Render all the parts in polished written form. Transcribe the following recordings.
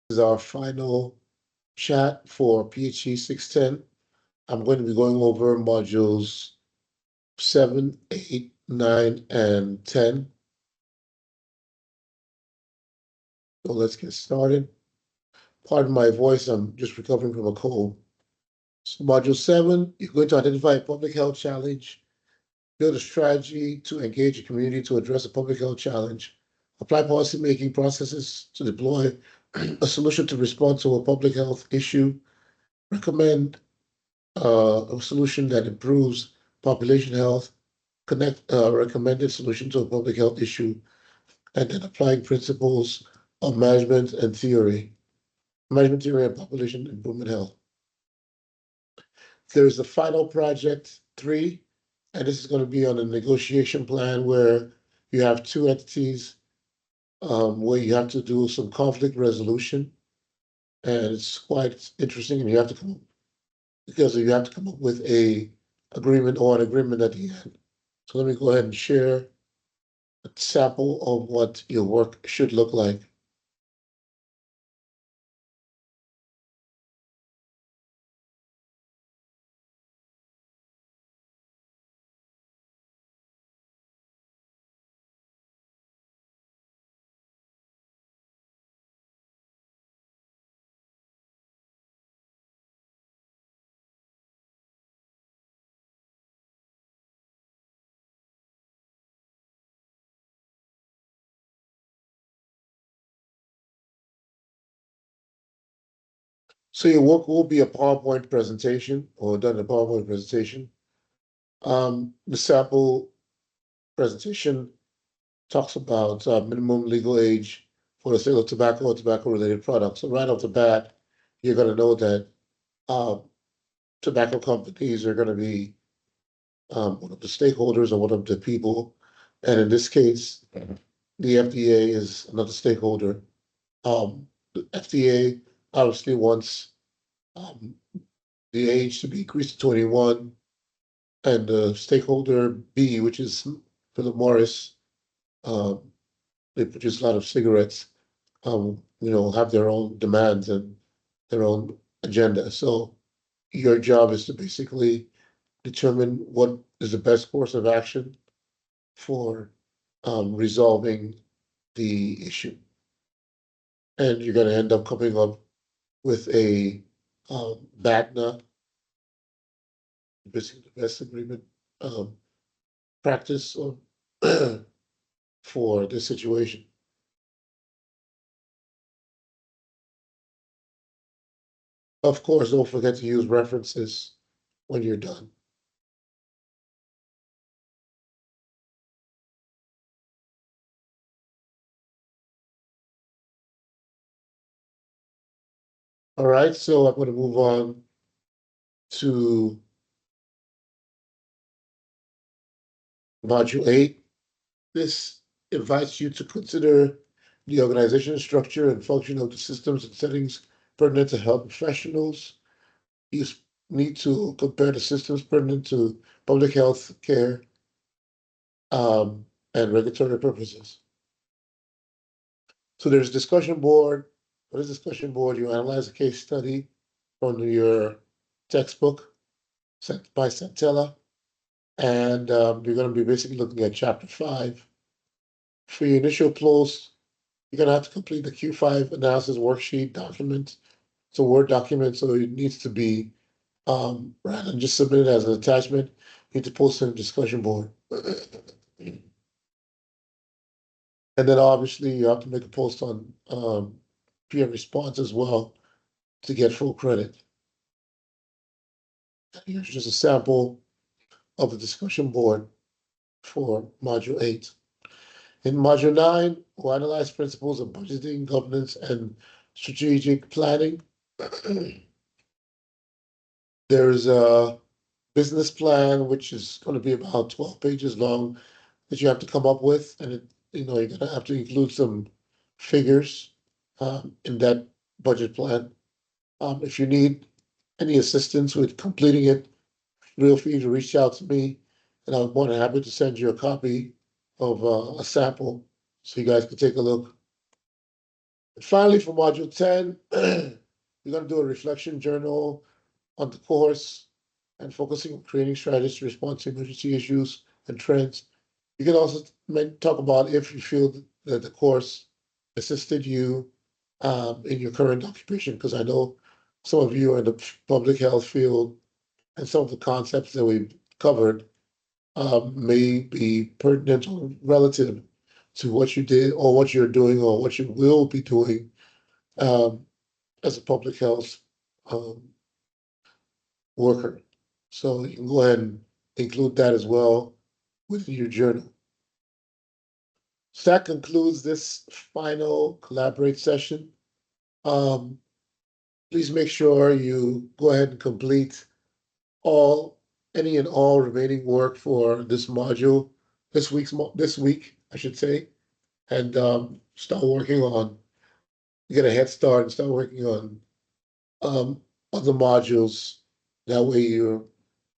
This is our final chat for PhD 610. I'm going to be going over modules 7, 8, 9, and 10. So let's get started. Pardon my voice, I'm just recovering from a cold. So module 7, you're going to identify a public health challenge, build a strategy to engage the community to address a public health challenge, apply policymaking processes to deploy a solution to respond to a public health issue, recommend a solution that improves population health, connect a recommended solution to a public health issue, and then applying principles of management theory and population improvement health. There's the final project 3, and this is going to be on a negotiation plan where you have two entities where you have to do some conflict resolution, and it's quite interesting, and you have to come up with an agreement at the end. So let me go ahead and share a sample of what your work should look like. So your work will be a PowerPoint presentation or done a PowerPoint presentation. The sample presentation talks about minimum legal age for the sale of tobacco or tobacco-related products. So right off the bat, you're going to know that uh, tobacco companies are going to be one of the stakeholders or one of the people. And in this case, the FDA is another stakeholder. The FDA obviously wants um, the age to be increased to 21, and stakeholder B, which is Philip Morris, um, they produce a lot of cigarettes, have their own demands and their own agenda. So your job is to basically determine what is the best course of action for resolving the issue. And you're going to end up coming up with a BATNA, basically the best agreement um, practice or for this situation. Of course, don't forget to use references when you're done. All right, so I'm going to move on to module 8. This invites you to consider the organization structure and function of the systems and settings pertinent to health professionals. You need to compare the systems pertinent to public health care and regulatory purposes. So there's a discussion board. For this discussion board, you analyze a case study from your textbook sent by Centella, and you're going to be basically looking at chapter 5. For your initial post, you're going to have to complete the Q5 analysis worksheet document. It's a Word document, so it needs to be, rather than just submit it as an attachment, you need to post it in the discussion board. And then obviously you have to make a post on peer response as well to get full credit. Here's just a sample of the discussion board for Module 8. In Module 9, we'll analyze principles of budgeting, governance, and strategic planning. There's a business plan, which is going to be about 12 pages long, that you have to come up with. And you're going to have to include some figures in that budget plan. If you need any assistance with completing it, feel free to reach out to me, and I'm more than happy to send you a copy of a sample so you guys can take a look. Finally, for module 10, we're going to do a reflection journal on the course and focusing on creating strategies to respond to emergency issues and trends. You can also talk about if you feel that the course assisted you in your current occupation, because I know some of you are in the public health field, and some of the concepts that we've covered may be pertinent or relative to what you did or what you're doing or what you will be doing um, as a public health um, worker. So you can go ahead and include that as well within your journal. So that concludes this final Collaborate session. Um, please make sure you go ahead and complete any and all remaining work for this module, this week, I should say, and start working on, get a head start and start working on other modules. That way you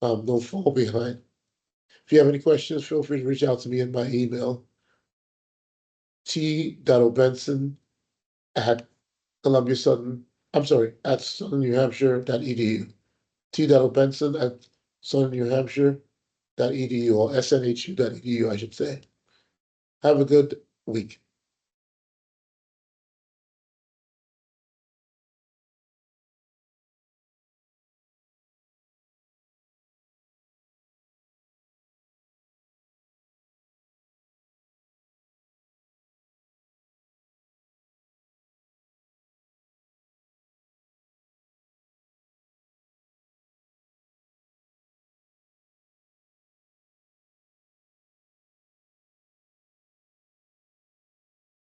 don't fall behind. If you have any questions, feel free to reach out to me in my email, t.obenson at Columbia Southern, I'm sorry, at southernnewhampshire.edu. t.obenson at southernnewhampshire.edu or snhu.edu, I should say. Have a good week.